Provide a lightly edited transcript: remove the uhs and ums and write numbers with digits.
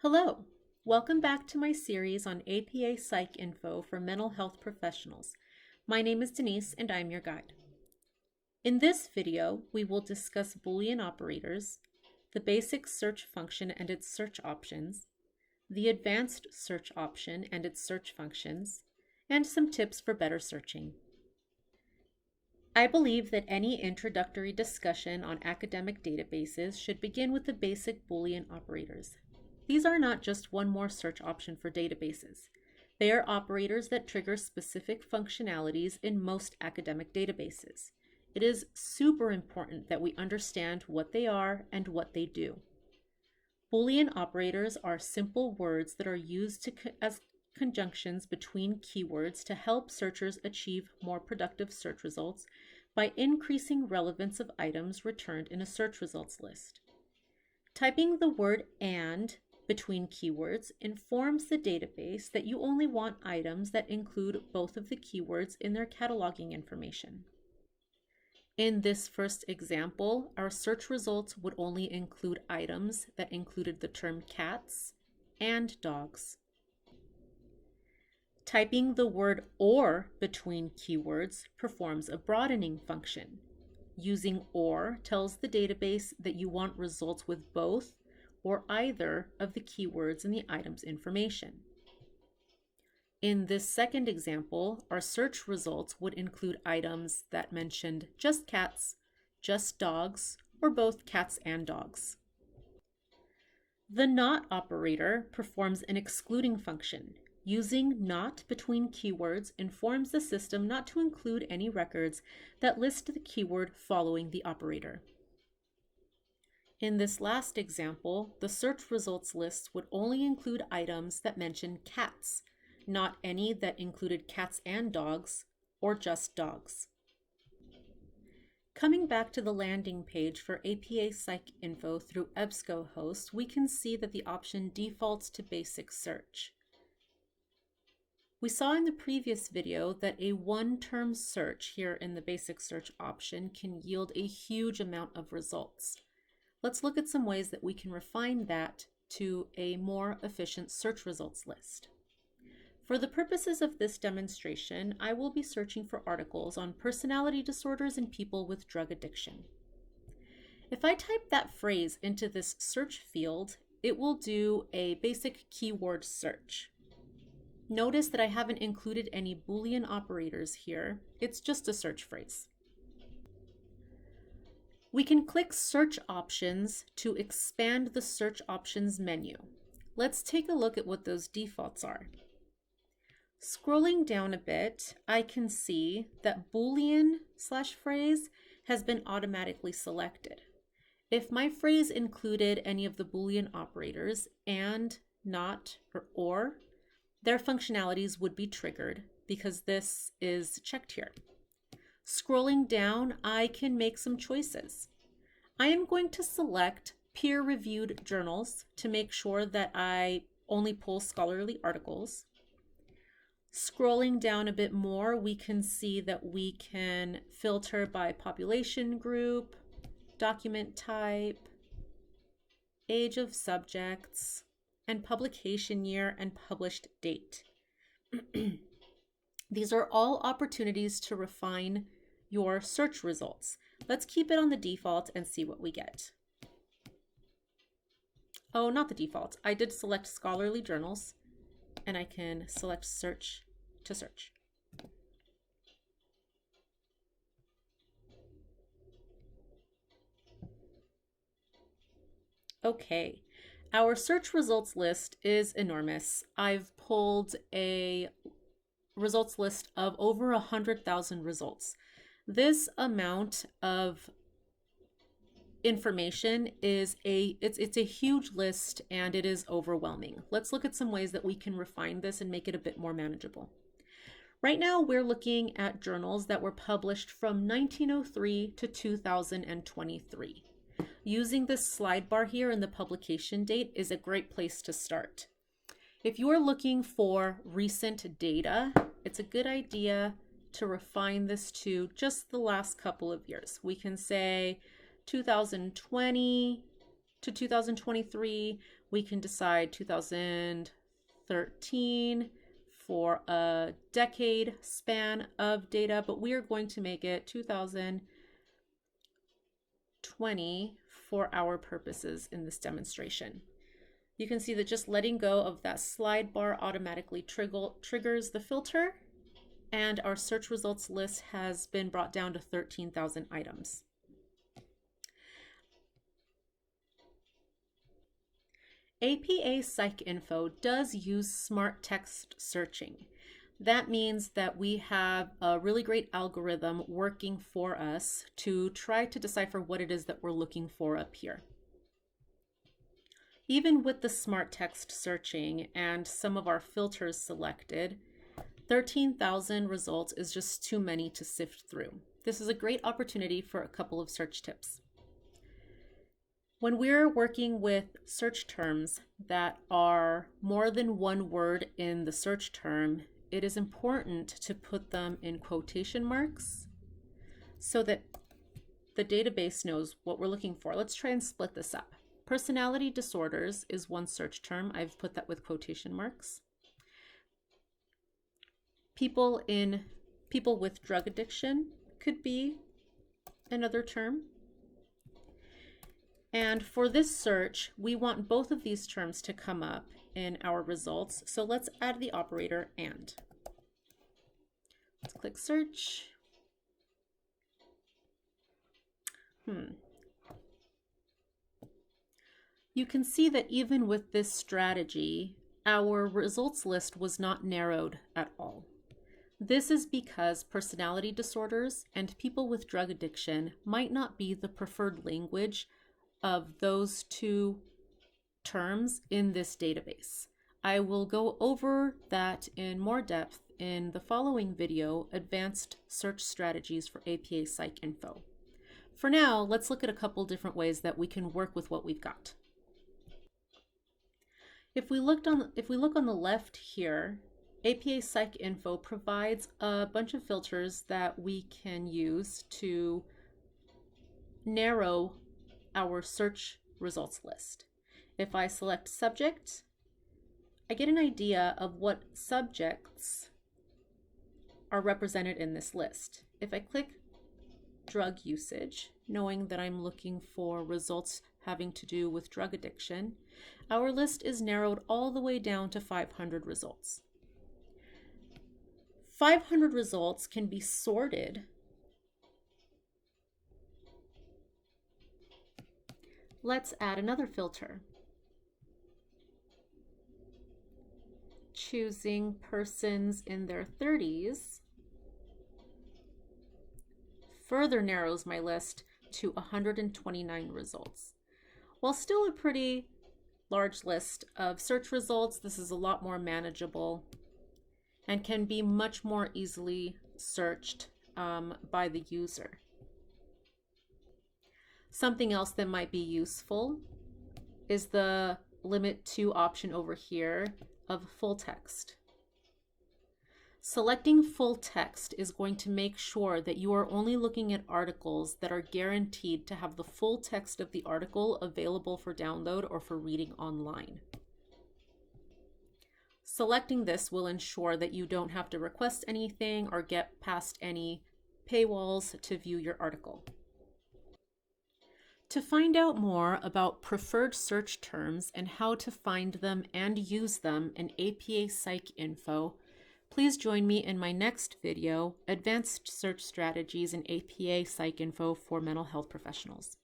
Hello, welcome back to my series on APA PsychInfo for mental health professionals. My name is Denise and I'm your guide. In this video, we will discuss Boolean operators, the basic search function and its search options, the advanced search option and its search functions, and some tips for better searching. I believe that any introductory discussion on academic databases should begin with the basic Boolean operators. These are not just one more search option for databases. They are operators that trigger specific functionalities in most academic databases. It is super important that we understand what they are and what they do. Boolean operators are simple words that are used as conjunctions between keywords to help searchers achieve more productive search results by increasing relevance of items returned in a search results list. Typing the word "and" between keywords informs the database that you only want items that include both of the keywords in their cataloging information. In this first example, our search results would only include items that included the term cats and dogs. Typing the word "or" between keywords performs a broadening function. Using "or" tells the database that you want results with both or either of the keywords in the item's information. In this second example, our search results would include items that mentioned just cats, just dogs, or both cats and dogs. The "not" operator performs an excluding function. Using "not" between keywords informs the system not to include any records that list the keyword following the operator. In this last example, the search results list would only include items that mention cats, not any that included cats and dogs, or just dogs. Coming back to the landing page for APA PsychInfo through EBSCOhost, we can see that the option defaults to basic search. We saw in the previous video that a one-term search here in the basic search option can yield a huge amount of results. Let's look at some ways that we can refine that to a more efficient search results list. For the purposes of this demonstration, I will be searching for articles on personality disorders in people with drug addiction. If I type that phrase into this search field, it will do a basic keyword search. Notice that I haven't included any Boolean operators here. It's just a search phrase. We can click Search Options to expand the Search Options menu. Let's take a look at what those defaults are. Scrolling down a bit, I can see that Boolean/phrase has been automatically selected. If my phrase included any of the Boolean operators, and, not, or, their functionalities would be triggered because this is checked here. Scrolling down, I can make some choices. I am going to select peer-reviewed journals to make sure that I only pull scholarly articles. Scrolling down a bit more, we can see that we can filter by population group, document type, age of subjects, and publication year and published date. These are all opportunities to refine your search results. Let's keep it on the default and see what we get. Oh, not the default. I did select scholarly journals, and I can select search to search. Okay, our search results list is enormous. I've pulled a results list of over 100,000 results. This amount of information is it's a huge list and it is overwhelming. Let's look at some ways that we can refine this and make it a bit more manageable. Right now, we're looking at journals that were published from 1903 to 2023. Using this slide bar here in the publication date is a great place to start. If you are looking for recent data, it's a good idea to refine this to just the last couple of years. We can say 2020 to 2023. We can decide 2013 for a decade span of data, but we are going to make it 2020 for our purposes in this demonstration. You can see that just letting go of that slide bar automatically triggers the filter, and our search results list has been brought down to 13,000 items. APA PsychInfo does use smart text searching. That means that we have a really great algorithm working for us to try to decipher what it is that we're looking for up here. Even with the smart text searching and some of our filters selected, 13,000 results is just too many to sift through. This is a great opportunity for a couple of search tips. When we're working with search terms that are more than one word in the search term, it is important to put them in quotation marks so that the database knows what we're looking for. Let's try and split this up. Personality disorders is one search term. I've put that with quotation marks. People with drug addiction could be another term. And for this search, we want both of these terms to come up in our results. So let's add the operator and. Let's click search. You can see that even with this strategy, our results list was not narrowed at all. This is because personality disorders and people with drug addiction might not be the preferred language of those two terms in this database. I will go over that in more depth in the following video, Advanced Search Strategies for APA PsychInfo. For now, let's look at a couple different ways that we can work with what we've got. If we look on the left here, APA PsychInfo provides a bunch of filters that we can use to narrow our search results list. If I select subject, I get an idea of what subjects are represented in this list. If I click drug usage, knowing that I'm looking for results having to do with drug addiction, our list is narrowed all the way down to 500 results. 500 results can be sorted Let's add another filter. Choosing persons in their 30s further narrows my list to 129 results. While still a pretty large list of search results, this is a lot more manageable and can be much more easily searched by the user. Something else that might be useful is the limit to option over here of full text. Selecting full text is going to make sure that you are only looking at articles that are guaranteed to have the full text of the article available for download or for reading online. Selecting this will ensure that you don't have to request anything or get past any paywalls to view your article. To find out more about preferred search terms and how to find them and use them in APA PsychInfo, please join me in my next video, Advanced Search Strategies in APA PsychInfo for Mental Health Professionals.